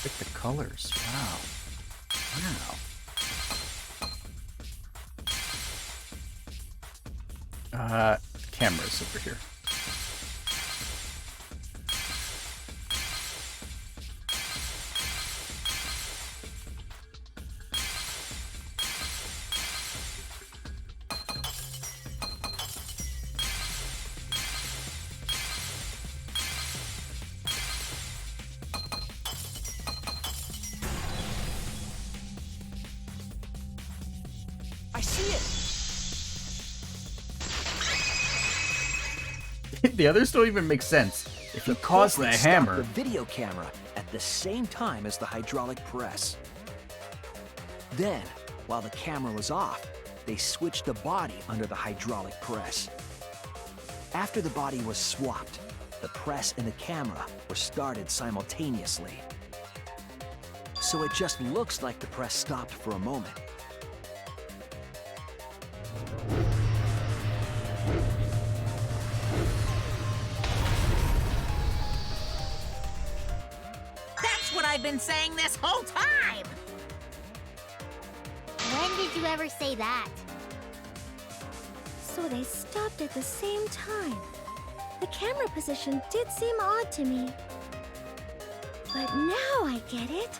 Pick the colors. Wow. Cameras over here. I see it! The others don't even make sense. If you cause the Forrest stopped hammer, the video camera at the same time as the hydraulic press. Then, while the camera was off, they switched the body under the hydraulic press. After the body was swapped, the press and the camera were started simultaneously. So it just looks like the press stopped for a moment. That's what I've been saying this whole time! When did you ever say that? So they stopped at the same time. The camera position did seem odd to me. But now I get it.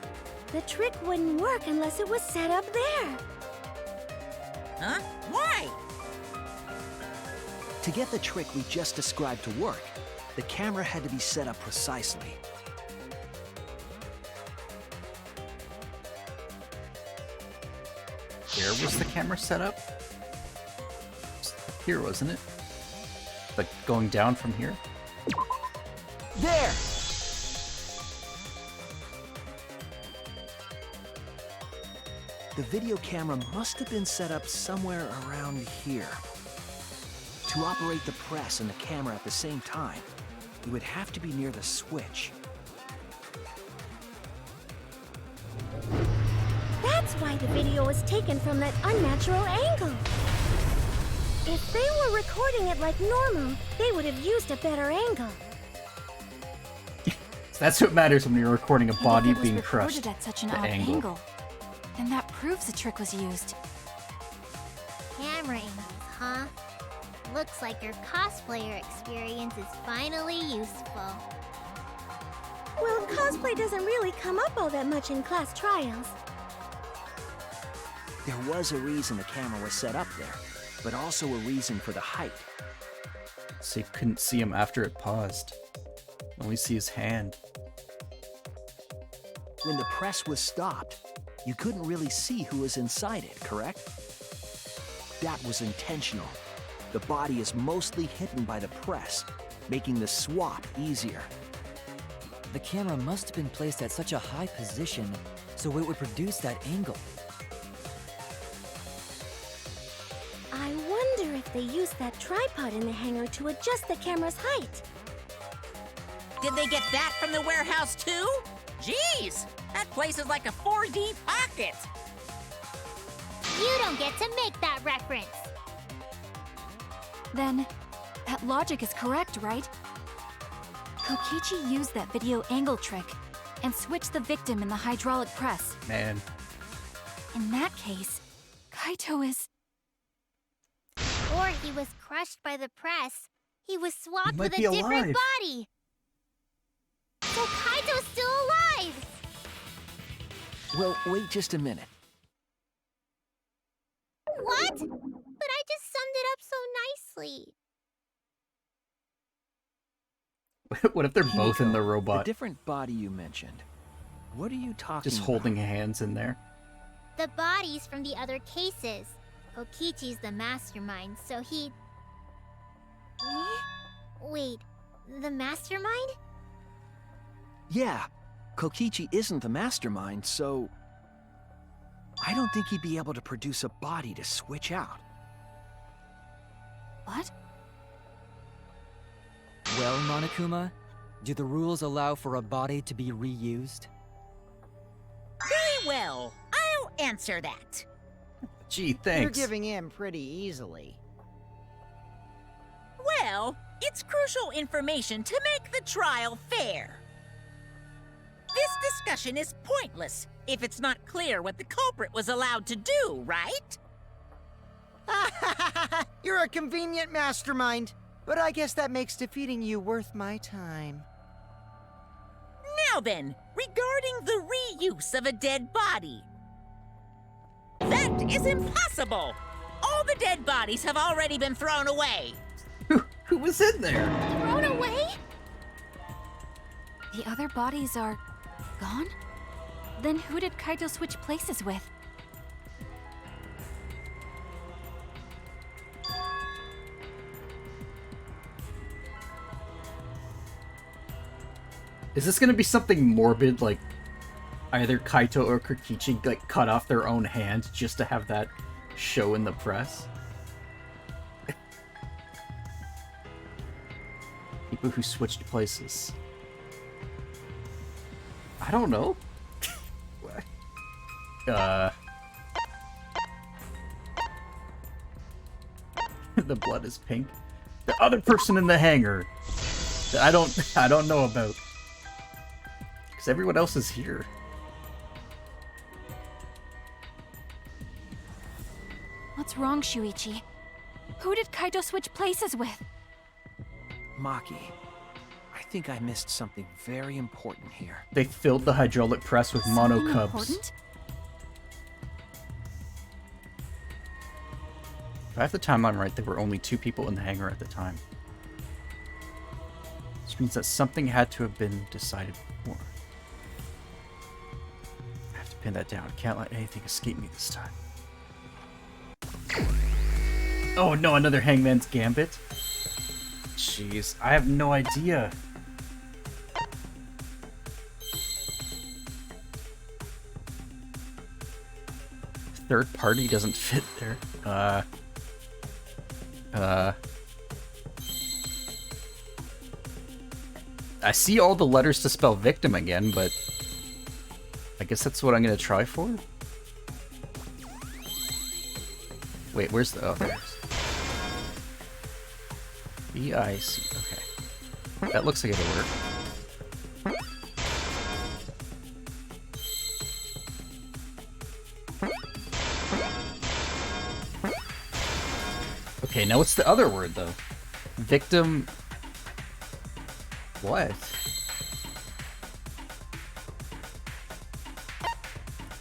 The trick wouldn't work unless it was set up there. Huh? Why? To get the trick we just described to work, the camera had to be set up precisely. where was the camera set up? Here, wasn't it? Like going down from here? There! The video camera must have been set up somewhere around here. To operate the press and the camera at the same time, it would have to be near the switch. That's why the video was taken from that unnatural angle. If they were recording it like normal, they would have used a better angle. That's what matters when you're recording a And body if it was being recorded crushed. at such an The odd angle. angle, then that proves the trick was used. Camera angles, huh? Looks like your cosplayer experience is finally useful. Well, cosplay doesn't really come up all that much in class trials. There was a reason the camera was set up there, but also a reason for the height. So you couldn't see him after it paused. Only see his hand. When the press was stopped, you couldn't really see who was inside it, correct? That was intentional. The body is mostly hidden by the press, making the swap easier. The camera must have been placed at such a high position so it would produce that angle. I wonder if they used that tripod in the hangar to adjust the camera's height. Did they get that from the warehouse too? Jeez, that place is like a 4D pocket. You don't get to make that reference. Then, that logic is correct, right? Kokichi used that video angle trick and switched the victim in the hydraulic press. Man. In that case, Kaito is... Or he was crushed by the press. He was swapped might with be a different alive. body. So Kaito's still alive! Well, wait just a minute. What? But I just summed it up so nicely. What if they're both in the The robot, different body you mentioned. What are you talking just about? holding hands in there? The bodies from the other cases. Kokichi's the mastermind, so he... Wait, the mastermind? Yeah, Kokichi isn't the mastermind, so... I don't think he'd be able to produce a body to switch out. What? Well, Monokuma, do the rules allow for a body to be reused? Very well, I'll answer that. Gee, thanks. You're giving in pretty easily. Well, it's crucial information to make the trial fair. This discussion is pointless if it's not clear what the culprit was allowed to do, right? You're a convenient mastermind, but I guess that makes defeating you worth my time. Now then, regarding the reuse of a dead body. That is impossible! All the dead bodies have already been thrown away. Who was in there? Thrown away? The other bodies are... gone? Then who did Kaito switch places with? Is this gonna be something morbid, like either Kaito or Kokichi like cut off their own hand just to have that show in the press? People who switched places. I don't know. The blood is pink. The other person in the hangar that I don't know about. Because everyone else is here. What's wrong, Shuichi? Who did Kaito switch places with? Maki, I think I missed something very important here. They filled the hydraulic press with mono Something cubs. important? If I have the timeline right, there were only 2 people in the hangar at the time. This means that something had to have been decided before. I have to pin that down. Can't let anything escape me this time. Oh no, another Hangman's Gambit? Jeez, I have no idea. Third party doesn't fit there. I see all the letters to spell victim again, but I guess that's what I'm gonna try for. Wait, where's the... oh, there's... B-I-C... okay. That looks like it'll work. Okay, now what's the other word, though? Victim... What?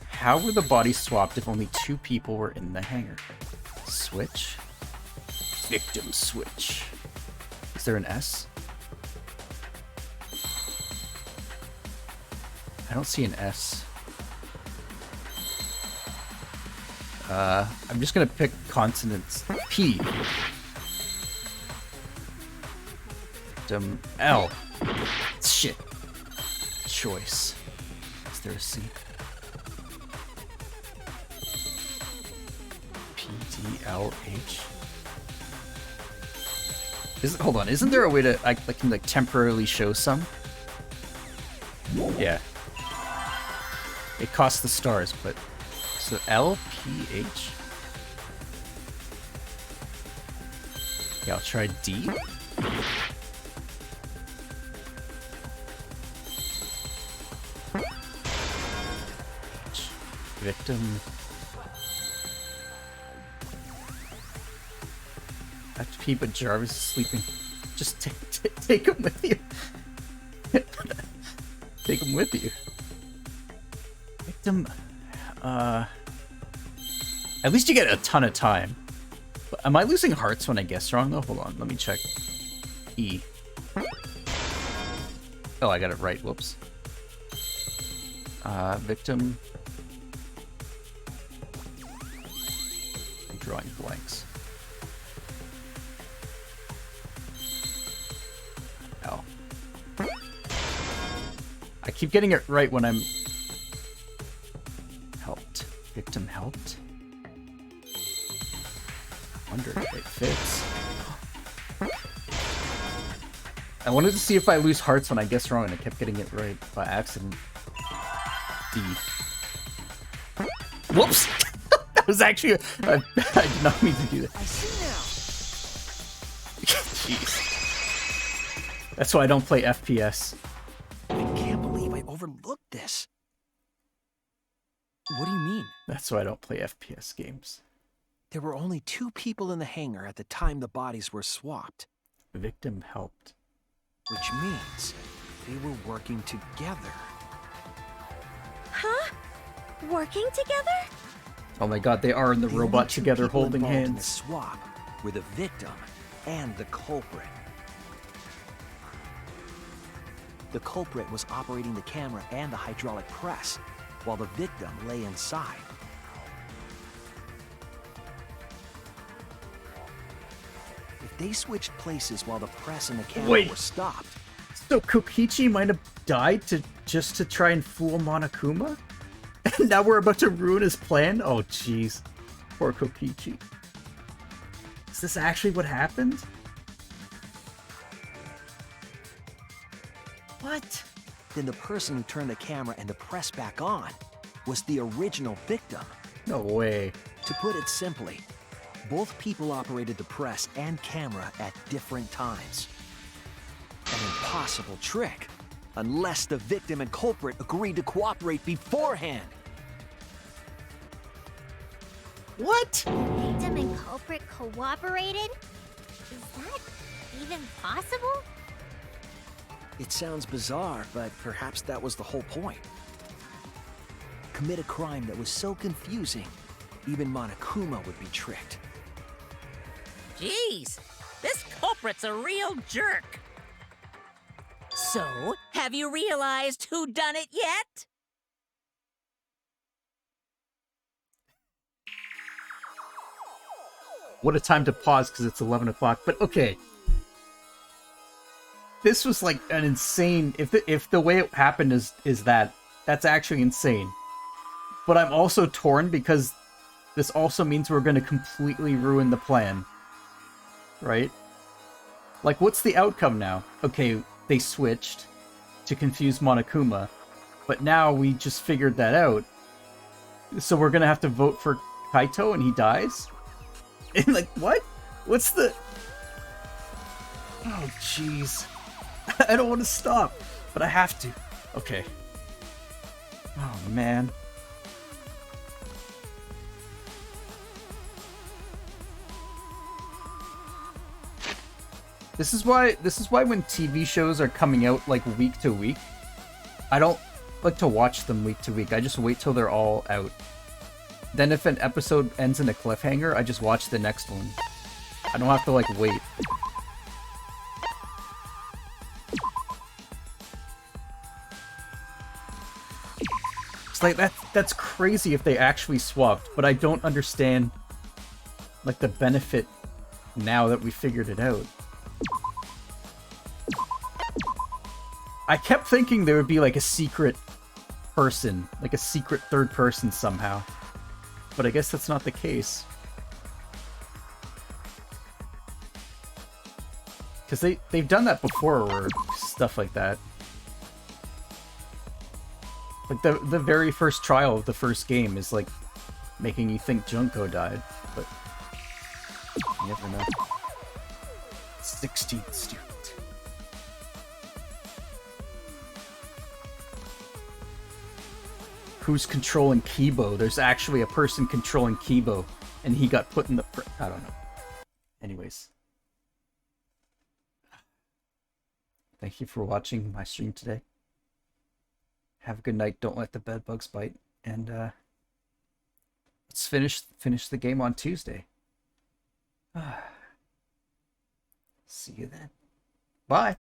How were the bodies swapped if only 2 people were in the hangar? Switch? Victim switch. Is there an S? I don't see an S. I'm just gonna pick consonants. P. L. Shit. Choice. Is there a C? P, D, L, H. Hold on, isn't there a way to I can like temporarily show some? Yeah. It costs the stars, but so L, P, H. Yeah, I'll try D. Victim. That's P, but Jarvis is sleeping. Just take him with you. Take him with you. Victim. At least you get a ton of time. But am I losing hearts when I guess wrong though? Hold on, let me check. E. Oh, I got it right. Whoops. Victim. I'm drawing blanks. L. I keep getting it right when I'm helped. Victim helped. Wonder if it fits. I wanted to see if I lose hearts when I guess wrong, and I kept getting it right by accident. D. Whoops! That was actually I did not mean to do that. I see Jeez. That's why I don't play FPS. now. I can't believe I overlooked this. What do you mean? That's why I don't play FPS games. There were only 2 people in the hangar at the time the bodies were swapped, The victim helped. which means they were working together. Huh? Working together? Oh my god, they are in the The only robot 2 together people holding involved in the hands. swap were the victim and the culprit. The culprit was operating the camera and the hydraulic press, while the victim lay inside. If they switched places while the press and the camera Wait. were stopped, So Kokichi might have died just to try and fool Monokuma? And now we're about to ruin his plan? Oh jeez. Poor Kokichi. Is this actually what happened? What? then the person who turned the camera and the press back on was the original victim. No way. To put it simply, both people operated the press and camera at different times. An impossible trick, unless the victim and culprit agreed to cooperate beforehand. What? Victim and culprit cooperated? Is that even possible? It sounds bizarre, but perhaps that was the whole point. Commit a crime that was so confusing, even Monokuma would be tricked. Jeez, this culprit's a real jerk. So, have you realized who done it yet? What a time to pause because it's 11 o'clock. But okay. This was like an insane... If the way it happened is that's actually insane. But I'm also torn because this also means we're going to completely ruin the plan. Right? Like, what's the outcome now? Okay, they switched to confuse Monokuma. But now we just figured that out. So we're going to have to vote for Kaito and he dies? And like, what? What's the... Oh, jeez. I don't want to stop, but I have to. Okay. Oh, man. This is why when TV shows are coming out like week to week, I don't like to watch them week to week. I just wait till they're all out. Then if an episode ends in a cliffhanger, I just watch the next one. I don't have to like wait. It's like that's crazy if they actually swapped, but I don't understand like the benefit now that we figured it out. I kept thinking there would be like a secret person, like a secret third person somehow. But I guess that's not the case. Because they've done that before, or stuff like that. Like the very first trial of the first game is like making you think Junko died, but you never know. 16th student. Who's controlling Kibo? There's actually a person controlling Kibo, and he got put in the... I don't know. Anyways. Thank you for watching my stream today. Have a good night. Don't let the bed bugs bite. And let's finish the game on Tuesday. See you then. Bye.